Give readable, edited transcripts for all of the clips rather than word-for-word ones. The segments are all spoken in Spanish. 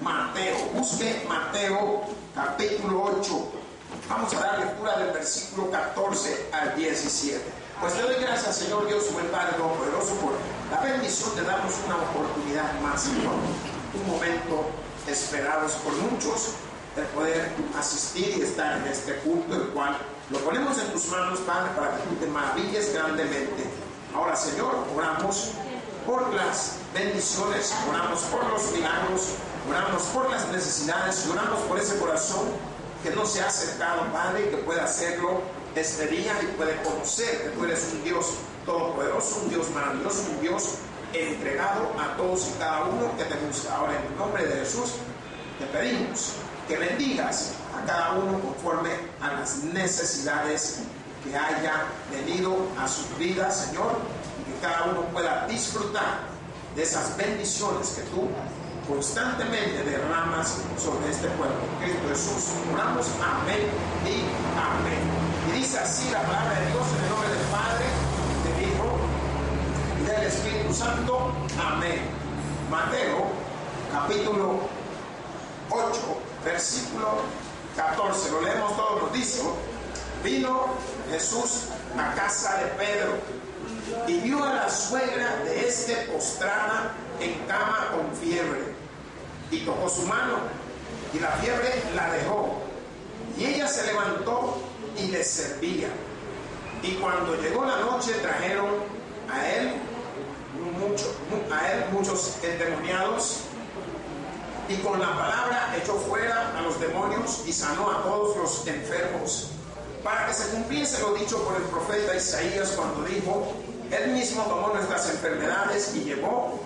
Mateo. Busque Mateo capítulo 8. Vamos a dar lectura del versículo 14 al 17. Pues te doy gracias, Señor Dios, buen Padre Todopoderoso, por la bendición de darnos una oportunidad más, Señor. Un momento esperados por muchos, de poder asistir y estar en este culto, el cual lo ponemos en tus manos, Padre, para que tú te maravilles grandemente. Ahora, Señor, oramos por las bendiciones, oramos por los milagros, oramos por las necesidades, oramos por ese corazón que no se ha acercado, Padre, y que pueda hacerlo este día y puede conocer que tú eres un Dios todopoderoso, un Dios maravilloso, un Dios entregado a todos y cada uno que te busca. Ahora, en el nombre de Jesús, te pedimos que bendigas a cada uno conforme a las necesidades que haya venido a su vida, Señor, y que cada uno pueda disfrutar de esas bendiciones que tú constantemente derramas sobre este pueblo. En Cristo Jesús oramos, amén y amén. Y dice así la palabra de Dios, en el nombre del Padre, del Hijo y del Espíritu Santo, amén. Mateo capítulo 8, versículo 14, lo leemos todos, nos dice: vino Jesús a casa de Pedro y vio a la suegra de este postrada en cama con fiebre, y tocó su mano, y la fiebre la dejó, y ella se levantó y le servía. Y cuando llegó la noche, trajeron a él muchos endemoniados, y con la palabra echó fuera a los demonios y sanó a todos los enfermos, para que se cumpliese lo dicho por el profeta Isaías, cuando dijo: él mismo tomó nuestras enfermedades y llevó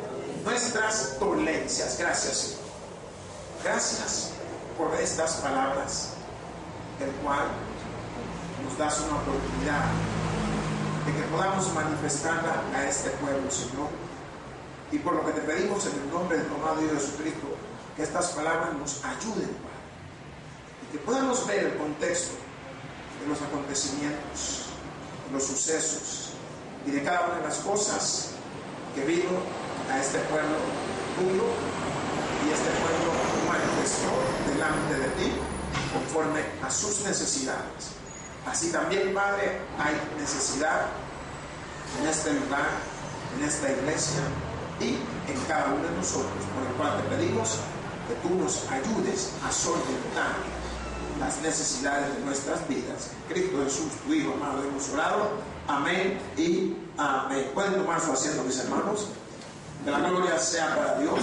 nuestras dolencias. Gracias, Señor. Gracias por estas palabras, el cual nos das una oportunidad de que podamos manifestarla a este pueblo, Señor. Y por lo que te pedimos en el nombre del amado Dios Jesucristo, que estas palabras nos ayuden, Padre, y que podamos ver el contexto de los acontecimientos, de los sucesos y de cada una de las cosas que vino a este pueblo tuyo, y este pueblo manifestó delante de ti conforme a sus necesidades. Así también, Padre, hay necesidad en este lugar, en esta iglesia y en cada uno de nosotros, por el cual te pedimos que tú nos ayudes a solventar las necesidades de nuestras vidas. En Cristo Jesús, tu Hijo amado, hemos orado. Amén y amén. Pueden tomar su asiento, mis hermanos. Que la gloria sea para Dios.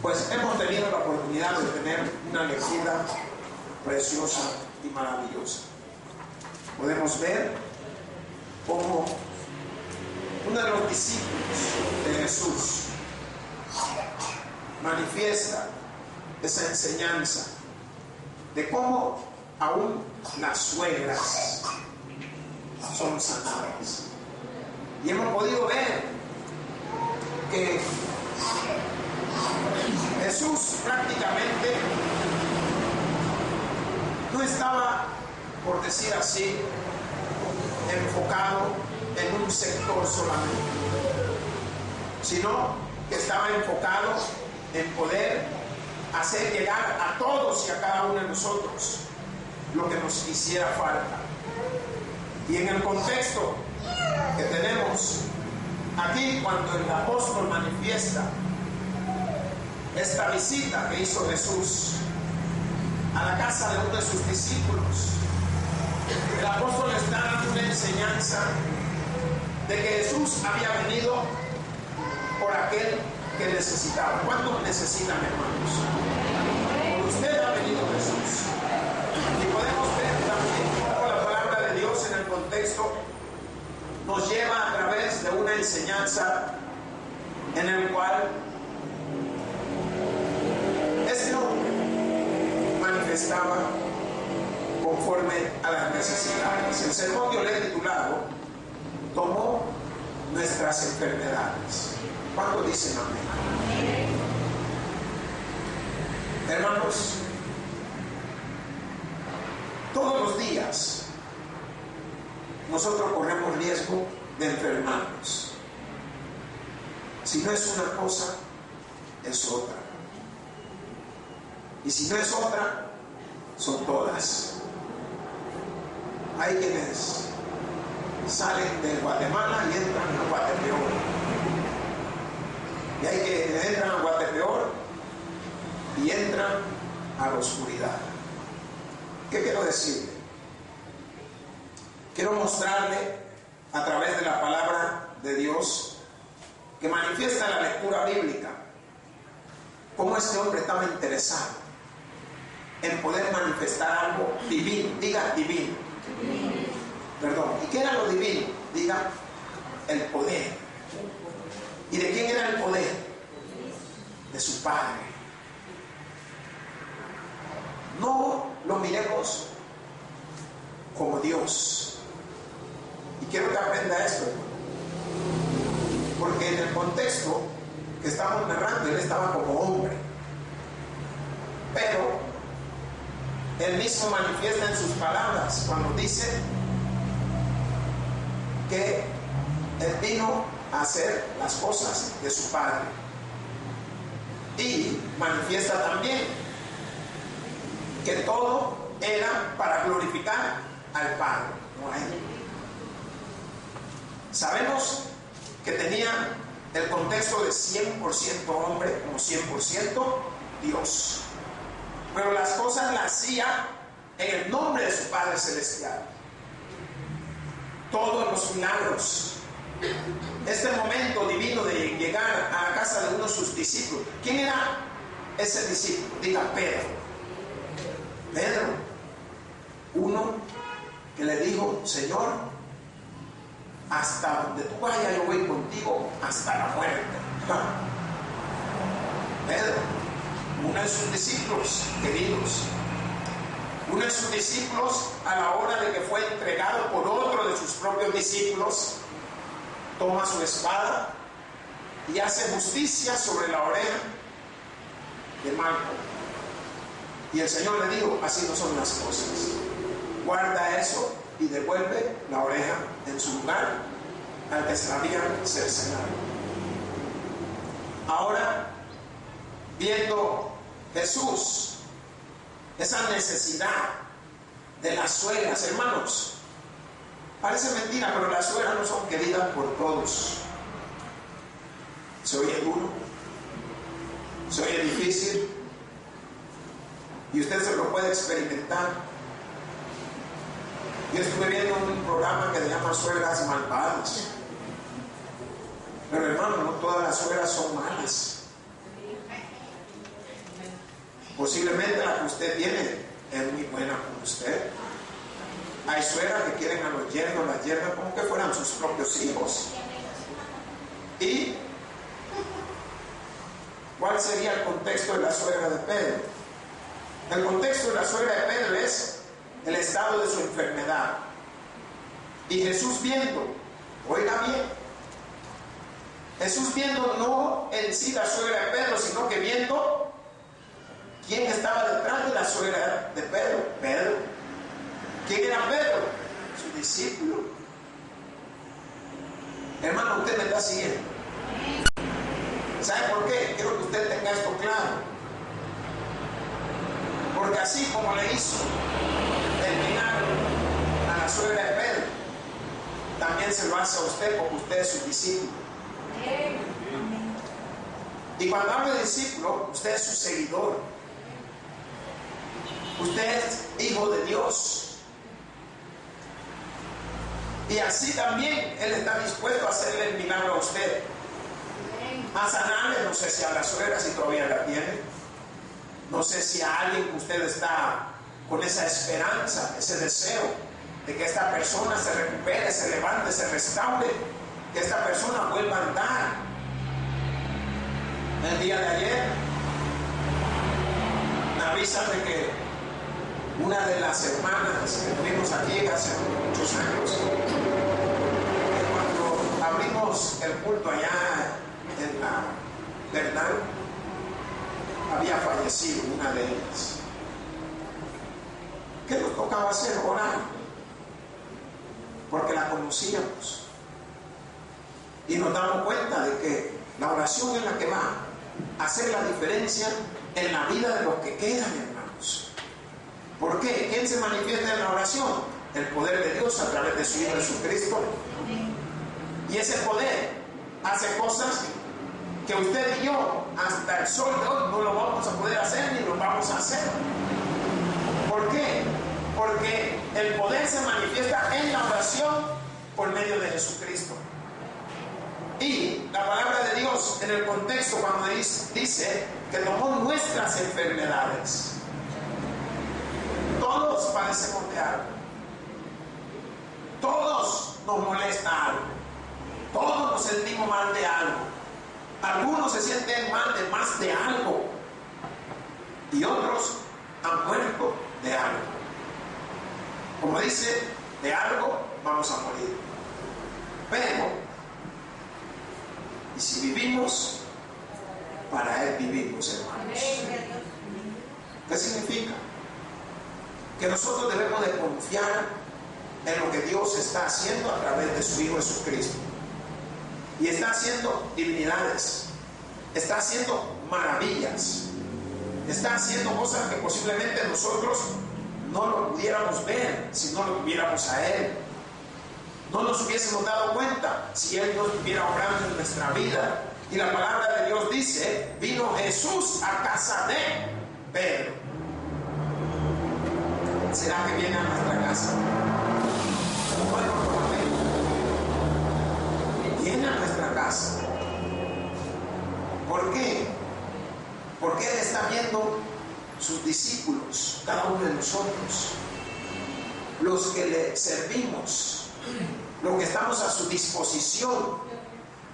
Pues hemos tenido la oportunidad de tener una lectura preciosa y maravillosa. Podemos ver cómo uno de los discípulos de Jesús manifiesta esa enseñanza de cómo aún las suegras son sanadas. Y hemos podido ver que Jesús prácticamente no estaba, por decir así, enfocado en un sector solamente, sino que estaba enfocado en poder hacer llegar a todos y a cada uno de nosotros lo que nos hiciera falta. Y en el contexto que tenemos aquí, cuando el apóstol manifiesta esta visita que hizo Jesús a la casa de uno de sus discípulos, el apóstol está dando una enseñanza de que Jesús había venido por aquel que necesitaba. ¿Cuántos necesitan, hermanos? Por usted ha venido Jesús. Y podemos ver también cómo la palabra de Dios en el contexto nos lleva a través de una enseñanza en el cual ese hombre manifestaba conforme a las necesidades. El sermón yo le he titulado: tomó nuestras enfermedades. ¿Cuánto dicen amén? Hermanos, todos los días nosotros corremos riesgo de enfermarnos. Si no es una cosa, es otra. Y si no es otra, son todas. Hay quienes salen de Guatemala y entran a Guatepeor. Y hay quienes entran a Guatepeor y entran a la oscuridad. ¿Qué quiero decirle? Quiero mostrarle a través de la palabra de Dios que manifiesta en la lectura bíblica cómo este hombre estaba interesado en poder manifestar algo divino. Diga divino. Perdón. ¿Y qué era lo divino? Diga el poder. ¿Y de quién era el poder? De su Padre. No lo miremos como Dios. Y quiero que aprenda esto, porque en el contexto que estamos narrando, él estaba como hombre, pero él mismo manifiesta en sus palabras cuando dice que él vino a hacer las cosas de su Padre, y manifiesta también que todo era para glorificar al Padre, no a él. Sabemos que tenía el contexto de 100% hombre como 100% Dios, pero las cosas las hacía en el nombre de su Padre Celestial. Todos los milagros, este momento divino de llegar a la casa de uno de sus discípulos. ¿Quién era ese discípulo? Diga Pedro. Pedro, uno que le dijo: Señor, hasta donde tú vayas yo voy contigo hasta la muerte. Pedro, uno de sus discípulos queridos, uno de sus discípulos, a la hora de que fue entregado por otro de sus propios discípulos, toma su espada y hace justicia sobre la oreja de Malco. Y el Señor le dijo: así no son las cosas, guarda eso y devuelve la oreja en su lugar al que se la había cercenado. Ahora, viendo Jesús esa necesidad de las suegras, hermanos, parece mentira, pero las suegras no son queridas por todos. Se oye duro, se oye difícil, y usted se lo puede experimentar. Yo estuve viendo un programa que se llama Suegras Malvadas, pero hermano, no todas las suegras son malas. Posiblemente la que usted tiene es muy buena con usted. Hay suegras que quieren a los yernos, las yernas, como que fueran sus propios hijos. ¿Y cuál sería el contexto de la suegra de Pedro? El contexto de la suegra de Pedro es el estado de su enfermedad. Y Jesús viendo, oiga bien, Jesús viendo no en sí la suegra de Pedro, sino que viendo quién estaba detrás de la suegra de Pedro. Pedro. ¿Quién era Pedro? Su discípulo. Hermano, usted me está siguiendo. ¿Sabe por qué? Quiero que usted tenga esto claro. Porque así como le hizo el milagro a la suegra de Pedro, también se lo hace a usted, porque usted es su discípulo. Y cuando hablo de discípulo, usted es su seguidor. Usted es hijo de Dios. Y así también Él está dispuesto a hacerle el milagro a usted. A sanarle, no sé si a la suegra, si todavía la tiene. No sé si a alguien que usted está con esa esperanza, ese deseo de que esta persona se recupere, se levante, se restaure, que esta persona vuelva a andar. El día de ayer me avisan de que una de las hermanas que tuvimos aquí hace muchos años, cuando abrimos el culto allá en la Bernal, había fallecido una de ellas. ¿Qué nos tocaba hacer? Orar, porque la conocíamos y nos damos cuenta de que la oración es la que va hacer la diferencia en la vida de los que quedan, hermanos. ¿Por qué? ¿Quién se manifiesta en la oración? El poder de Dios a través de su Hijo Jesucristo. Y ese poder hace cosas que usted y yo, hasta el sol de hoy, no lo vamos a poder hacer ni lo vamos a hacer. ¿Por qué? Porque el poder se manifiesta en la oración por medio de Jesucristo. Y la palabra de Dios en el contexto cuando dice que tomó nuestras enfermedades. Todos padecemos de algo. Todos nos molesta algo. Todos nos sentimos mal de algo. Algunos se sienten mal de más de algo. Y otros han muerto de algo. Como dice, de algo vamos a morir. Pero y si vivimos, para Él vivimos, hermanos. ¿Qué significa? Que nosotros debemos de confiar en lo que Dios está haciendo a través de su Hijo Jesucristo. Y está haciendo divinidades, está haciendo maravillas, está haciendo cosas que posiblemente nosotros no lo pudiéramos ver si no lo tuviéramos a Él. No nos hubiésemos dado cuenta si Él no estuviera obrando en nuestra vida. Y la palabra de Dios dice, vino Jesús a casa de Pedro. ¿Será que viene a nuestra casa? Bueno, viene a nuestra casa. ¿Por qué? Porque Él está viendo sus discípulos, cada uno de nosotros, los que le servimos, lo que estamos a su disposición.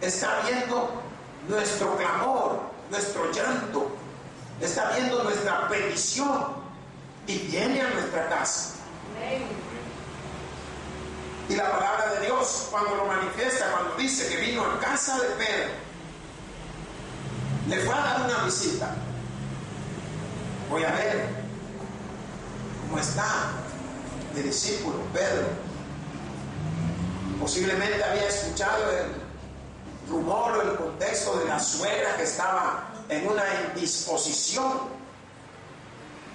Está viendo nuestro clamor, nuestro llanto, está viendo nuestra petición y viene a nuestra casa. Y la palabra de Dios cuando lo manifiesta, cuando dice que vino a casa de Pedro, le fue a dar una visita. Voy a ver cómo está mi discípulo Pedro. Posiblemente había escuchado el rumor o el contexto de la suegra que estaba en una indisposición.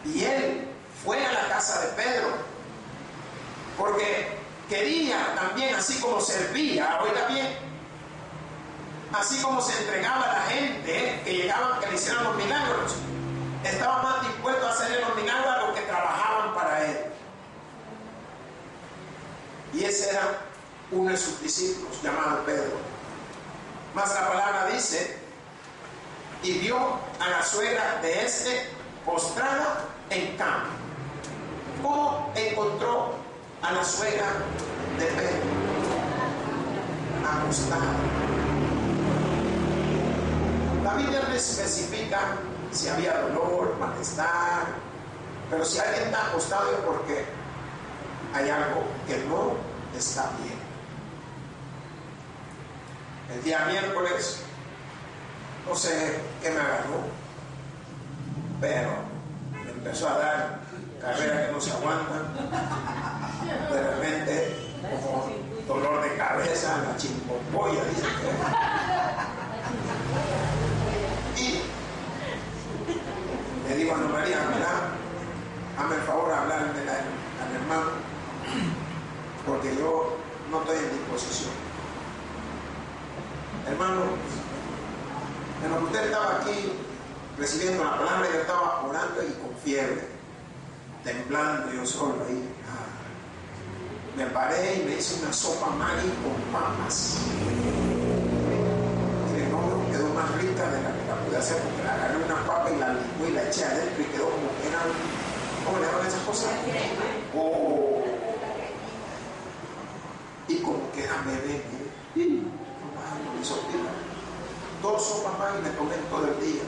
Y él fue a la casa de Pedro porque quería también, así como servía, oiga bien, así como se entregaba a la gente que llegaban, que le hicieran los milagros, estaba más dispuesto a hacerle los milagros a los que trabajaban para él. Y ese era uno de sus discípulos, llamado Pedro. Mas la palabra dice, y vio a la suegra de este postrada en cama. ¿Cómo encontró a la suegra de Pedro? Acostada. La Biblia no especifica si había dolor, malestar, pero si alguien está acostado es porque hay algo que no está bien. El día miércoles, no sé qué me agarró, pero me empezó a dar carrera que no se aguanta. De repente, como dolor de cabeza, la chimpompolla, dice que. Y le digo a Ana María, mira, hazme el favor de hablarle al hermano, porque yo no estoy en disposición. Hermano, en lo que usted estaba aquí recibiendo la palabra, yo estaba orando y con fiebre, temblando yo solo ahí. Me paré y me hice una sopa Maggi con papas. Y no, quedó más rica de la que la pude hacer, porque la agarré una papa y la licué y la eché adentro y quedó como que era, ¿cómo le llaman esas cosas? Oh. Y como que era bebé, dos sopas más y me tomé todo el día.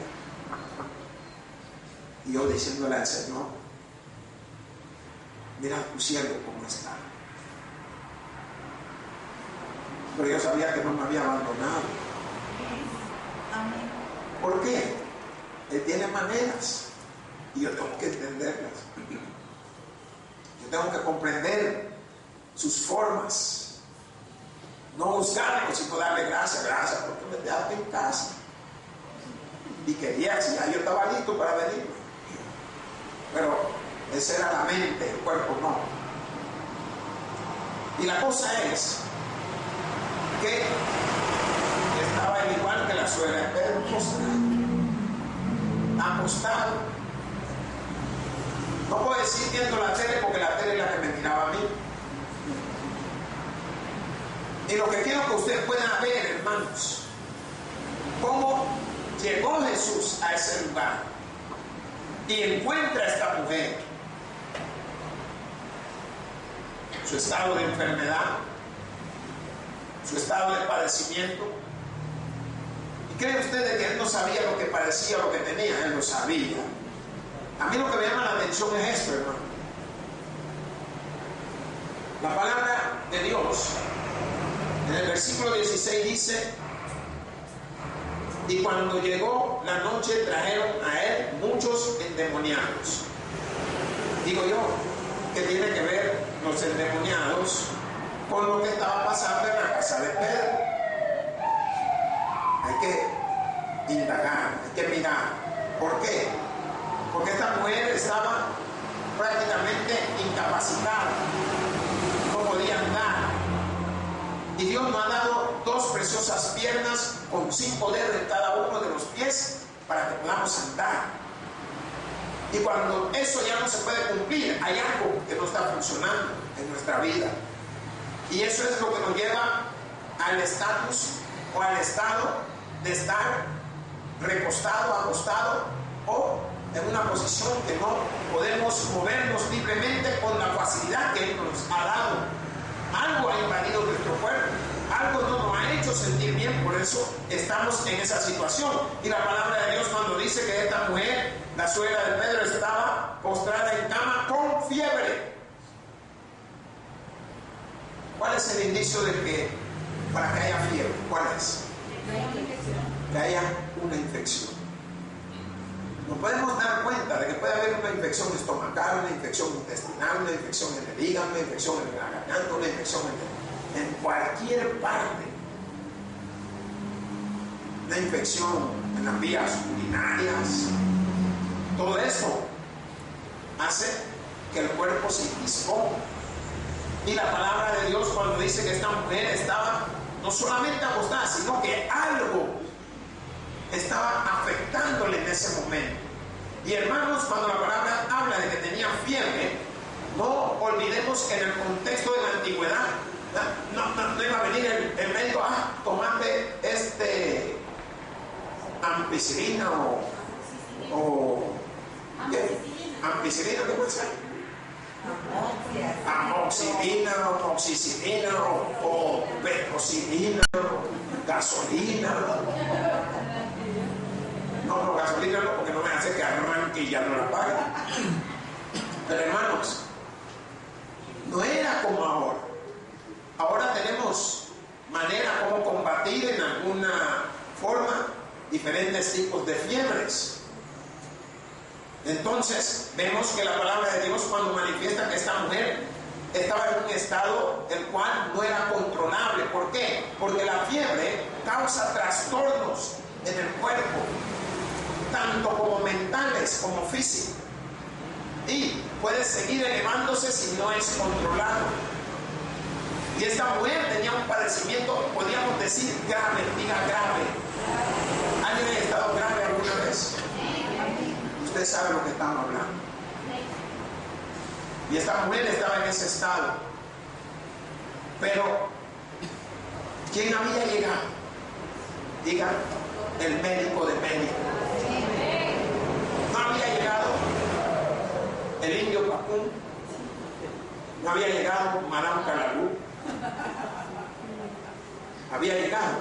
Y yo diciéndole al Señor, mira tu siervo cómo está. Pero yo sabía que no me había abandonado. ¿Por qué? Él tiene maneras y yo tengo que entenderlas. Yo tengo que comprender sus formas. No buscarlo, sino darle gracias, porque me dejaste en casa. y quería, si ya yo estaba listo para venir. Pero esa era la mente, el cuerpo no. Y la cosa es que estaba igual que la suegra de Pedro, acostado. No puedo decir viendo la tele porque la tele es la que me miraba a mí. Y lo que quiero que ustedes puedan ver, hermanos, cómo llegó Jesús a ese lugar y encuentra a esta mujer, su estado de enfermedad, su estado de padecimiento. ¿Y creen ustedes que él no sabía lo que padecía, lo que tenía? Él lo sabía. A mí lo que me llama la atención es esto, hermano. La palabra de Dios en el versículo 16 dice: y cuando llegó la noche trajeron a él muchos endemoniados. Digo yo, ¿qué tiene que ver los endemoniados con lo que estaba pasando en la casa de Pedro? Hay que indagar, hay que mirar. ¿Por qué? Porque esta mujer estaba prácticamente incapacitada, no podía andar. Y Dios nos ha dado dos preciosas piernas con 5 dedos en cada uno de los pies para que podamos andar. Y cuando eso ya no se puede cumplir, hay algo que no está funcionando en nuestra vida. Y eso es lo que nos lleva al estatus o al estado de estar recostado, acostado o en una posición que no podemos movernos libremente con la facilidad que Él nos ha dado. Algo ha invadido nuestro cuerpo, algo no nos ha hecho sentir bien, por eso estamos en esa situación. Y la palabra de Dios cuando dice que esta mujer, la suegra de Pedro, estaba postrada en cama con fiebre. ¿Cuál es el indicio de que para que haya fiebre? ¿Cuál es? Que haya una infección. Nos podemos dar cuenta de que puede haber una infección estomacal, una infección intestinal, una infección en el hígado, una infección en la garganta, una infección en cualquier parte. Una infección en las vías urinarias. Todo eso hace que el cuerpo se indispone. Y la palabra de Dios cuando dice que esta mujer estaba no solamente acostada, sino que algo estaba afectándole en ese momento. Y hermanos, cuando la palabra habla de que tenía fiebre, no olvidemos que en el contexto de la antigüedad no iba a venir el médico: tomate ampicilina ampicilina, ¿qué puede ser? Amoxicilina, amoxicilina o petrocilina, gasolina. No, gasolina no, porque no me hace que arranque y ya no la pague. Pero hermanos, no era como ahora. Ahora tenemos manera como combatir en alguna forma diferentes tipos de fiebres. Entonces vemos que la palabra de Dios cuando manifiesta que esta mujer estaba en un estado el cual no era controlable. ¿Por qué? Porque la fiebre causa trastornos en el cuerpo, tanto como mentales como físicos, y puede seguir elevándose si no es controlado. Y esta mujer tenía un padecimiento, podríamos decir grave, diga grave. ¿Alguien ha estado grave alguna vez? Usted sabe lo que estamos hablando. Y esta mujer estaba en ese estado. Pero ¿quién había llegado? Diga, el médico de médicos. No había llegado el indio Pacún, no había llegado Madame Calalú, había llegado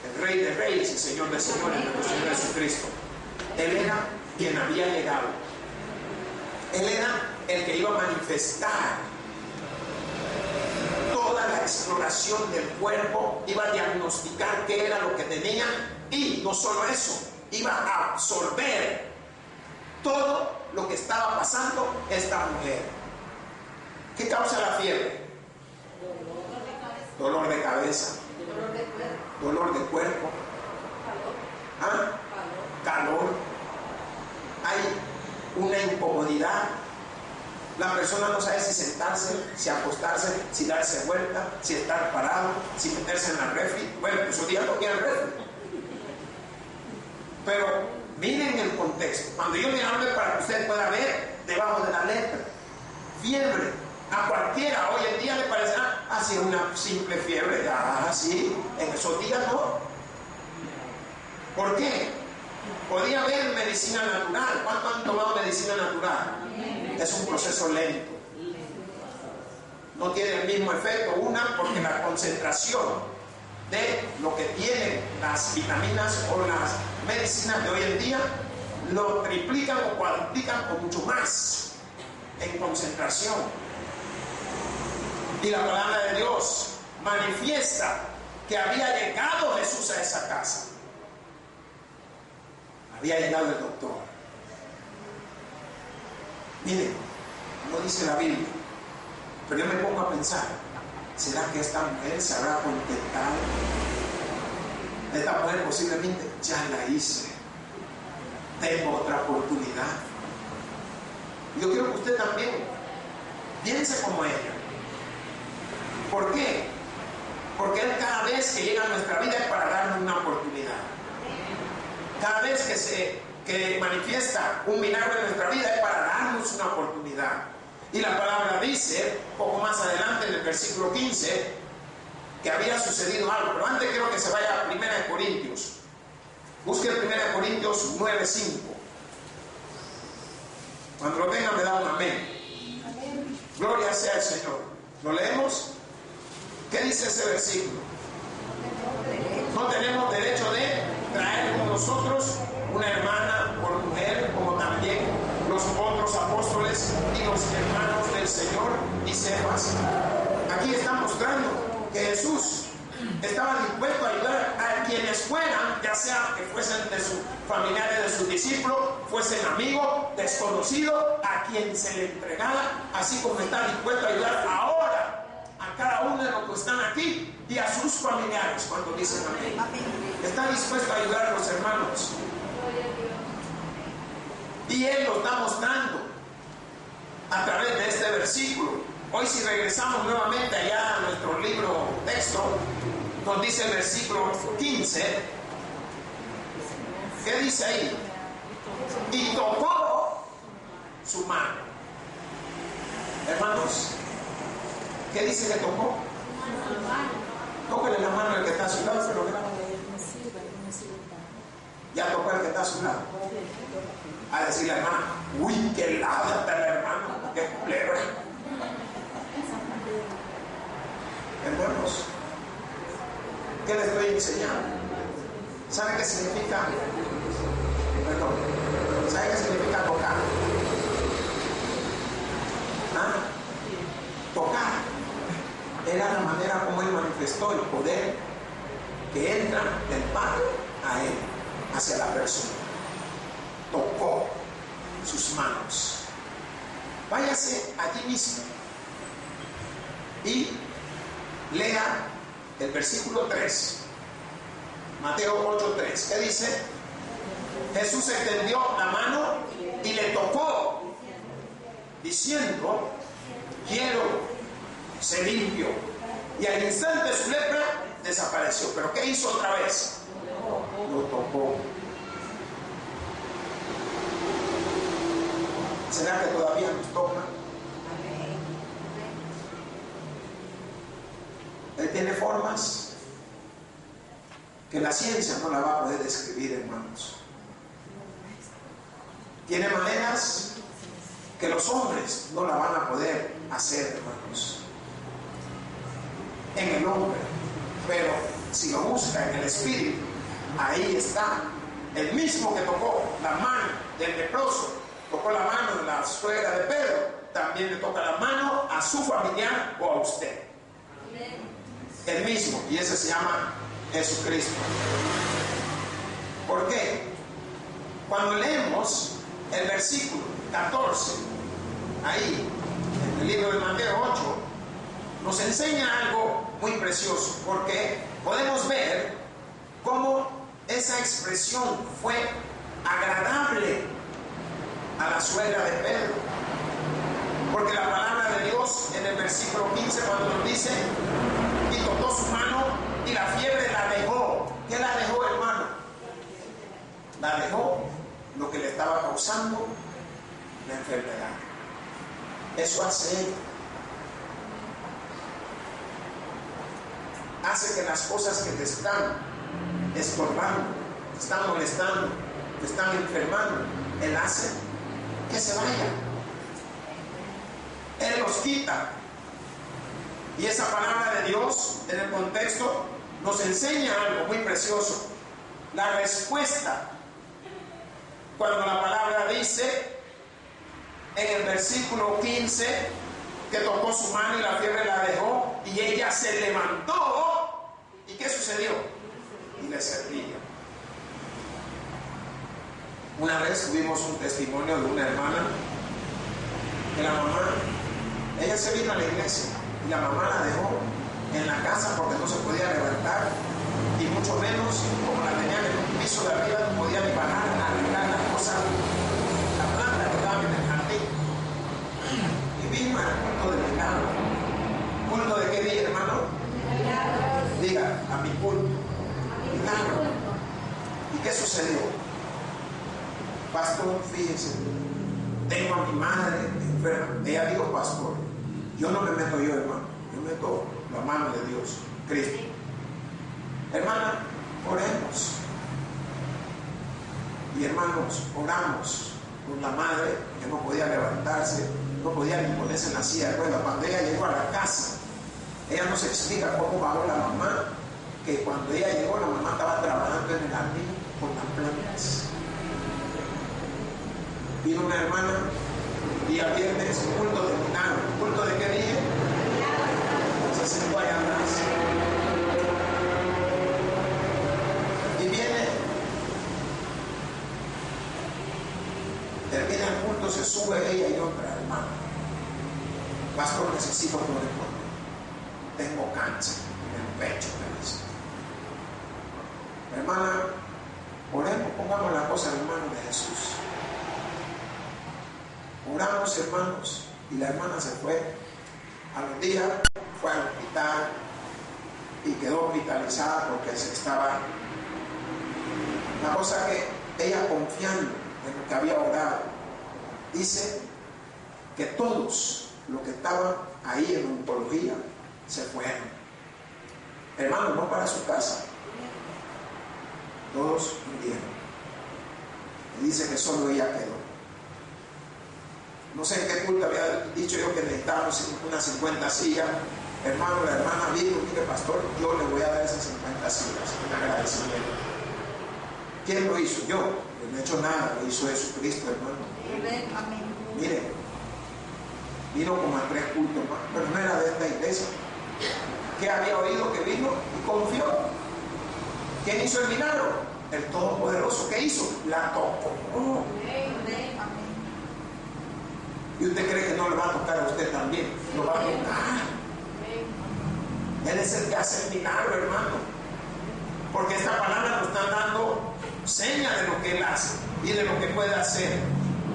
el Rey de Reyes y Señor de Señores, nuestro Señor Jesucristo. Él era quien había llegado. Él era el que iba a manifestar toda la exploración del cuerpo, iba a diagnosticar qué era lo que tenía, y no solo eso, iba a absorber todo lo que estaba pasando esta mujer. ¿Qué causa la fiebre? Dolor de cabeza, dolor de cuerpo, calor, hay una incomodidad. La persona no sabe si sentarse, si acostarse, si darse vuelta, si estar parado, si meterse en la refri. Bueno, esos días no quieren refri. Pero miren el contexto. Cuando yo me hable, para que usted pueda ver debajo de la letra, fiebre. A cualquiera hoy en día le parecerá así una simple fiebre. Sí, en esos días no. ¿Por qué? Podía haber medicina natural. ¿Cuántos han tomado medicina natural? Es un proceso lento. No tiene el mismo efecto. Una, porque la concentración de lo que tienen las vitaminas o las medicinas de hoy en día lo triplican o cuadruplican o mucho más en concentración. Y la palabra de Dios manifiesta que había llegado Jesús a esa casa. Había llegado el doctor. Miren, no dice la Biblia, pero yo me pongo a pensar, ¿será que esta mujer se habrá contentado? Esta mujer posiblemente ya la hice, tengo otra oportunidad. Yo quiero que usted también piense como ella. ¿Por qué? Porque Él cada vez que llega a nuestra vida es para darnos una oportunidad. Cada vez que manifiesta un milagro en nuestra vida es para darnos una oportunidad. Y la palabra dice, poco más adelante en el versículo 15, que había sucedido algo. Pero antes quiero que se vaya a 1 Corintios. Busque el 1 Corintios 9:5. Cuando lo tenga me da un amén. Amén. Gloria sea al Señor. ¿Lo leemos? ¿Qué dice ese versículo? No tenemos derecho de traer con nosotros una hermana por mujer, como también los otros apóstoles y los hermanos del Señor y Cefas. Aquí está mostrando que Jesús estaba dispuesto a ayudar a quienes fueran, ya sea que fuesen de sus familiares, de sus discípulos, fuesen amigos, desconocidos, a quien se le entregara, así como está dispuesto a ayudar ahora a cada uno de los que están aquí y a sus familiares cuando dicen amén. Está dispuesto a ayudar a los hermanos. Y Él lo está mostrando a través de este versículo. Hoy, si regresamos nuevamente allá a nuestro libro texto, nos dice el versículo 15. ¿Qué dice ahí? Y tocó su mano. Hermanos, ¿qué dice que tocó? Tóquele la mano al que está a su lado. Ya tocó al que está a su lado. A decirle a la hermana, uy, qué helada está la hermana, qué culebra. Hermanos, ¿qué le estoy enseñando? ¿Sabe qué significa? Perdón. ¿Sabe qué significa tocar? ¿Ah? Tocar era la manera como Él manifestó el poder que entra del Padre a Él, hacia la persona. Tocó sus manos. Váyase allí mismo y lea el versículo 3, Mateo 8:3. ¿Qué dice? Jesús extendió la mano y le tocó, diciendo, quiero ser limpio. Y al instante su lepra desapareció. ¿Pero qué hizo otra vez? Lo tocó. ¿Será que todavía nos toca? Él tiene formas que la ciencia no la va a poder describir, hermanos. Tiene maneras que los hombres no la van a poder hacer, hermanos, en el hombre. Pero si lo busca en el espíritu, ahí está. El mismo que tocó la mano del leproso, tocó la mano de la suegra de Pedro, también le toca la mano a su familiar o a usted. El mismo, y ese se llama Jesucristo. ¿Por qué? Cuando leemos el versículo 14, ahí, en el libro de Mateo 8, nos enseña algo muy precioso, porque podemos ver cómo esa expresión fue agradable a la suegra de Pedro. Porque la palabra de Dios en el versículo 15 cuando nos dice, y tocó su mano y la fiebre la dejó. ¿Qué la dejó, hermano? La dejó lo que le estaba causando la enfermedad. Eso hace que las cosas que te están estorbando, te están molestando, te están enfermando, Él hace que se vayan. Él los quita. Y esa palabra de Dios en el contexto nos enseña algo muy precioso. La respuesta, cuando la palabra dice en el versículo 15 que tocó su mano y la fiebre la dejó y ella se levantó. ¿Y qué sucedió? Y le servía. Una vez tuvimos un testimonio de una hermana que la mamá, ella se vino a la iglesia y la mamá la dejó en la casa porque no se podía levantar y mucho menos como la tenían en un piso de arriba no podía ni bajar a arreglar la cosa, la planta que estaba en el jardín. Y vino al culto de milagro. ¿Culto de qué día, hermano? Diga, a mi culto. Milagro. ¿Y qué sucedió? Pastor, fíjese, tengo a mi madre enferma. Ella dijo, pastor, yo no me meto yo, hermano, yo meto la mano de Dios, Cristo. Hermana, oremos. Y hermanos, oramos por la madre que no podía levantarse, no podía ni ponerse en la silla de ruedas. Cuando ella llegó a la casa, ella nos explica cómo bajó la mamá, que cuando ella llegó, la mamá estaba trabajando en el jardín con las plantas. Vino una hermana, día viernes, culto de milagro. ¿Culto de qué día? Se sentó allá atrás. Y viene, termina el culto, se sube ella y otra hermana. Pastor, necesito que ore por mí. Tengo cáncer en el pecho, me dice. Hermana, oremos, pongamos la cosa en manos de Jesús. Oramos, hermanos, y la hermana se fue. A los días fue al hospital y quedó hospitalizada porque se estaba. La cosa que ella, confiando en lo que había orado, dice que todos los que estaban ahí en oncología se fueron. Hermano, no para su casa. Todos murieron. Y dice que solo ella quedó. No sé en qué culto había dicho yo que necesitábamos unas 50 sillas. Hermano, la hermana dijo, mire pastor, yo le voy a dar esas 50 sillas en agradecimiento. ¿Quién lo hizo? Yo. Yo no he hecho nada, lo hizo Jesucristo, hermano. Amén. Mire, vino como a 3 cultos más, pero no era de esta iglesia. ¿Qué había oído que vino y confió? ¿Quién hizo el milagro? El Todopoderoso. ¿Qué hizo? La tocó. ¿Y usted cree que no le va a tocar a usted también? Lo va a tocar. Él es el que hace el milagro, hermano. Porque esta palabra nos está dando señas de lo que Él hace y de lo que puede hacer.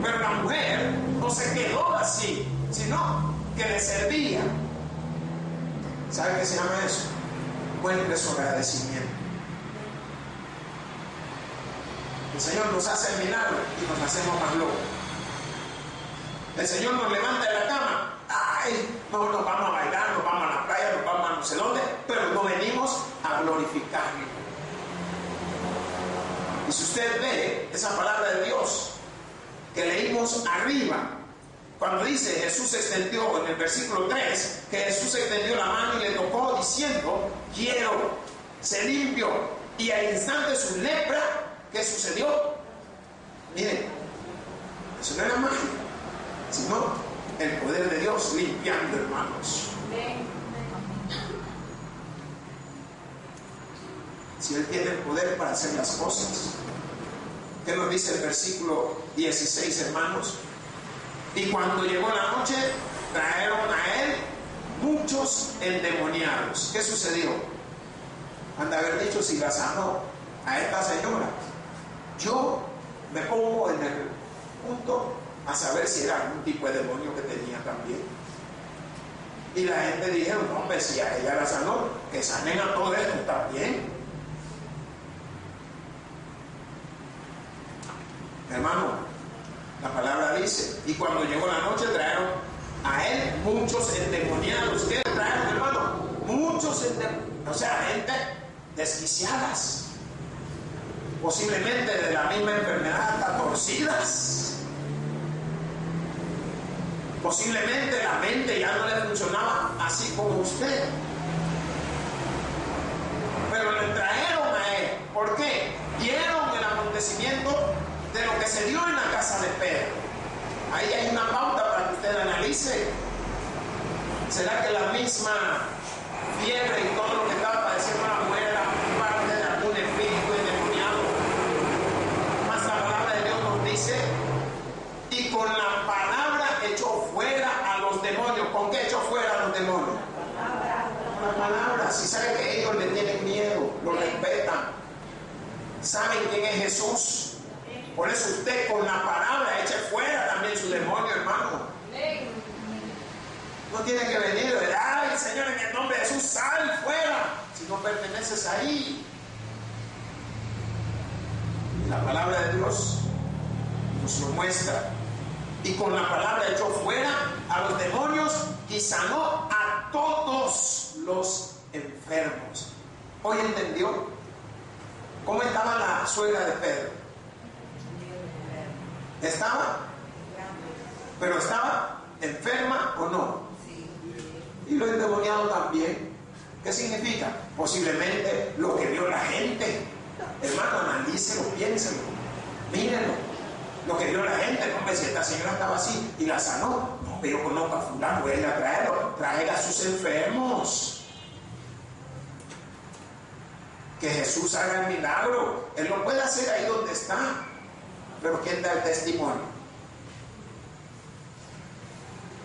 Pero la mujer no se quedó así, sino que le servía. ¿Sabe qué se llama eso? Muestre su agradecimiento. El Señor nos hace el milagro y nos hacemos más locos. El Señor nos levanta de la cama. Ay, no, nos vamos a bailar, nos vamos a la playa, nos vamos a no sé dónde, pero no venimos a glorificarlo. Y si usted ve esa palabra de Dios que leímos arriba, cuando dice Jesús extendió en el versículo 3, que Jesús extendió la mano y le tocó diciendo, quiero, se limpió, y al instante su lepra, ¿qué sucedió? Miren, eso no era magia, sino el poder de Dios limpiando, hermanos. Si Él tiene el poder para hacer las cosas. ¿Qué nos dice el versículo 16, hermanos? Y cuando llegó la noche, trajeron a Él muchos endemoniados. ¿Qué sucedió? Han de haber dicho, si la sanó a esta señora, yo me pongo en el punto a saber si era algún tipo de demonio que tenía también. Y la gente dijeron, no, hombre, si a ella la sanó, que sanen a todo esto también. Hermano, la palabra dice, y cuando llegó la noche trajeron a él muchos endemoniados. ¿Qué trajeron, hermano? Muchos endemoniados, o sea, gente desquiciadas, posiblemente de la misma enfermedad, hasta torcidas. Posiblemente la mente ya no le funcionaba así como usted. Pero le trajeron a él. ¿Por qué? Vieron el acontecimiento de lo que se dio en la casa de Pedro. Ahí hay una pauta para que usted analice. ¿Será que la misma fiebre y todo lo que estaba padeciendo la mujer era parte de algún espíritu endemoniado? Más la palabra de Dios nos dice, y con la palabra echó fuera a los demonios. ¿Con qué echó fuera a los demonios? Con la palabra. Si sabe que ellos le tienen miedo, lo respetan, saben quién es Jesús. Por eso usted con la palabra eche fuera también su demonio, hermano. No tiene que venir, ay Señor, en el nombre de Jesús, sal fuera, si no perteneces ahí. La palabra de Dios nos lo muestra. Y con la palabra echó fuera a los demonios y sanó a todos los enfermos. ¿Hoy entendió cómo estaba la suegra de Pedro? ¿Estaba? ¿Pero estaba enferma o no? Y lo endemoniado también. ¿Qué significa? Posiblemente lo que vio la gente. Hermano, analícelo, piénselo, mírenlo. Lo que vio la gente, no, si esta señora estaba así y la sanó, no, pero yo conozco a fulano, voy a ir a traerlo, traiga a sus enfermos. Que Jesús haga el milagro. Él lo puede hacer ahí donde está, pero ¿quién da el testimonio?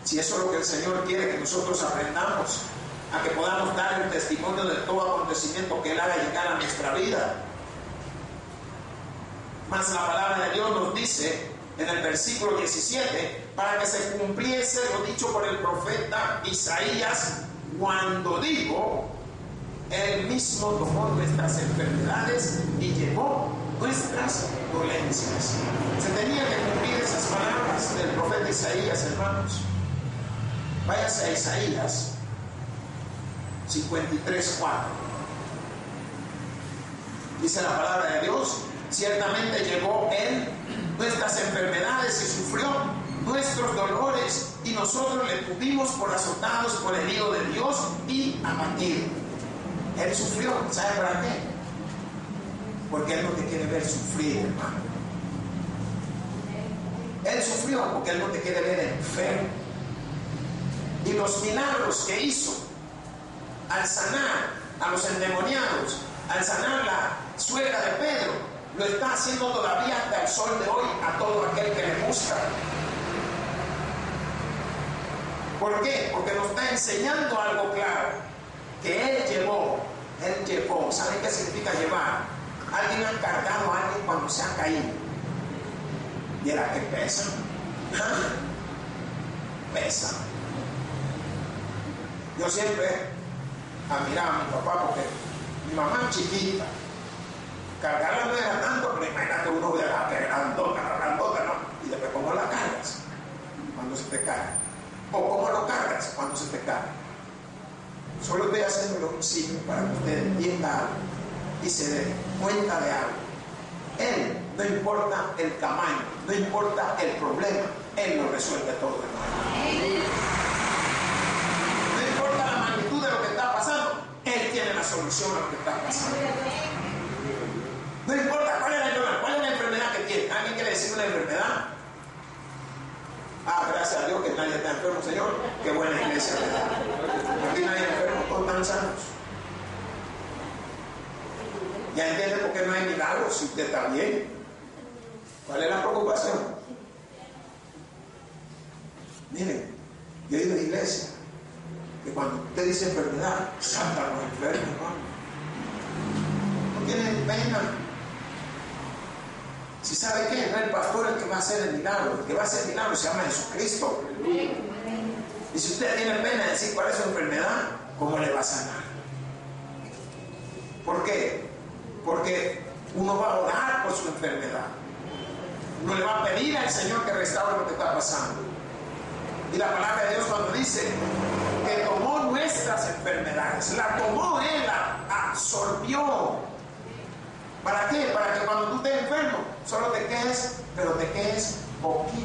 Si eso es lo que el Señor quiere que nosotros aprendamos, a que podamos dar el testimonio de todo acontecimiento que Él haga llegar a nuestra vida. Mas la palabra de Dios nos dice en el versículo 17, para que se cumpliese lo dicho por el profeta Isaías, cuando dijo, Él mismo tomó nuestras enfermedades y llevó nuestras dolencias. Se tenían que cumplir esas palabras del profeta Isaías, hermanos. Váyase a Isaías 53:4. Dice la palabra de Dios, ciertamente llevó Él nuestras enfermedades y sufrió nuestros dolores, y nosotros le tuvimos por azotados, por herido de Dios y abatido. Él sufrió, ¿sabe para qué? Porque Él no te quiere ver sufrir, hermano. Él sufrió porque Él no te quiere ver enfermo. Y los milagros que hizo al sanar a los endemoniados, al sanar la suegra de Pedro, lo está haciendo todavía hasta el sol de hoy a todo aquel que le busca. ¿Por qué? Porque nos está enseñando algo claro, que Él llevó. ¿Saben qué significa llevar? Alguien ha cargado a alguien cuando se ha caído. ¿Y era que pesa? Pesa. Yo siempre admiraba a mi papá porque mi mamá chiquita, cargarla no era tanto, pero imagínate uno de la grandota, ¿no? Y después ¿cómo la cargas? Cuando se te cae. O ¿cómo lo cargas? Cuando se te cae. Solo estoy haciéndole un signo para que usted entienda algo y se dé cuenta de algo. Él, no importa el tamaño, no importa el problema, Él lo resuelve todo, hermano. No importa la magnitud de lo que está pasando, Él tiene la solución a lo que está pasando. No importa cuál es la enfermedad que tiene. ¿Alguien quiere decir una enfermedad? Gracias a Dios que nadie está enfermo, Señor. Qué buena iglesia, ¿verdad? Aquí nadie es enfermo, todos están sanos. Ya entiende por qué no hay milagros si usted está bien. ¿Cuál es la preocupación? Miren, yo he ido a la iglesia que cuando usted dice enfermedad, saltan los enfermos, hermano. No tienen pena. Si sabe que no es el pastor el que va a hacer el milagro, el que va a hacer el milagro se llama Jesucristo. Y si usted tiene pena de decir cuál es su enfermedad, ¿cómo le va a sanar? ¿Por qué? Porque uno va a orar por su enfermedad. Uno le va a pedir al Señor que restaure lo que está pasando. Y la palabra de Dios cuando dice que tomó nuestras enfermedades, la tomó Él, la absorbió. ¿Para qué? Para que cuando tú estés enfermo, solo te quedes, pero te quedes poquito.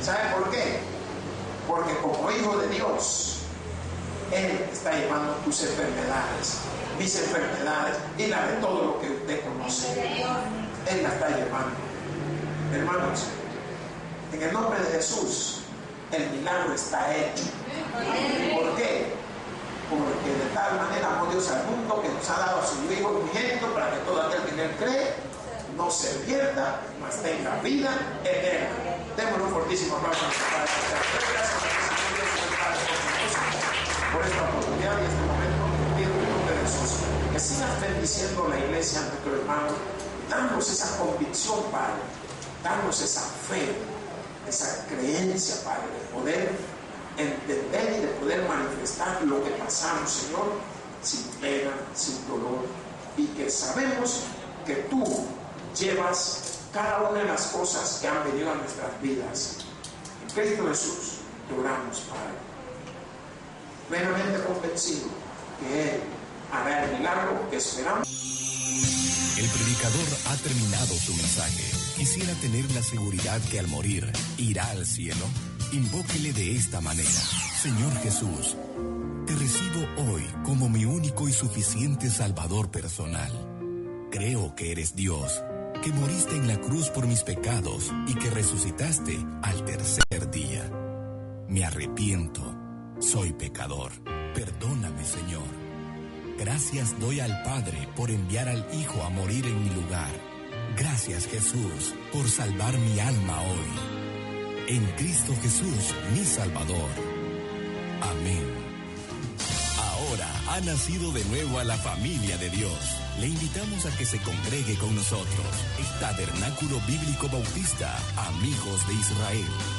¿Saben por qué? Porque como hijo de Dios, Él está llevando tus enfermedades, mis enfermedades y la de todo lo que usted conoce. Él la está llevando. Hermanos, en el nombre de Jesús, el milagro está hecho. ¿Por qué? Porque de tal manera amó Dios al mundo que nos ha dado a su Hijo unigénito para que todo aquel que en Él cree no se pierda, mas tenga vida eterna. Démosle un fortísimo aplauso a nuestro Padre. Gracias por esta oportunidad y este momento. Pido en el nombre de Jesús que sigas bendiciendo la iglesia, nuestro hermano. Danos esa convicción, Padre. Danos esa fe, esa creencia, Padre, de poder entender y de poder manifestar lo que pasamos, Señor, sin pena, sin dolor, y que sabemos que tú llevas cada una de las cosas que han venido a nuestras vidas. En Cristo Jesús te oramos, Padre, plenamente convencido que Él hará el milagro que esperamos. El predicador ha terminado su mensaje. Quisiera tener la seguridad que al morir irá al cielo. Invóquele de esta manera: Señor Jesús, te recibo hoy como mi único y suficiente Salvador personal. Creo que eres Dios, que moriste en la cruz por mis pecados y que resucitaste al tercer día. Me arrepiento, soy pecador. Perdóname, Señor. Gracias doy al Padre por enviar al Hijo a morir en mi lugar. Gracias, Jesús, por salvar mi alma hoy. En Cristo Jesús, mi Salvador. Amén. Ahora ha nacido de nuevo a la familia de Dios. Le invitamos a que se congregue con nosotros. Tabernáculo Bíblico Bautista, Amigos de Israel.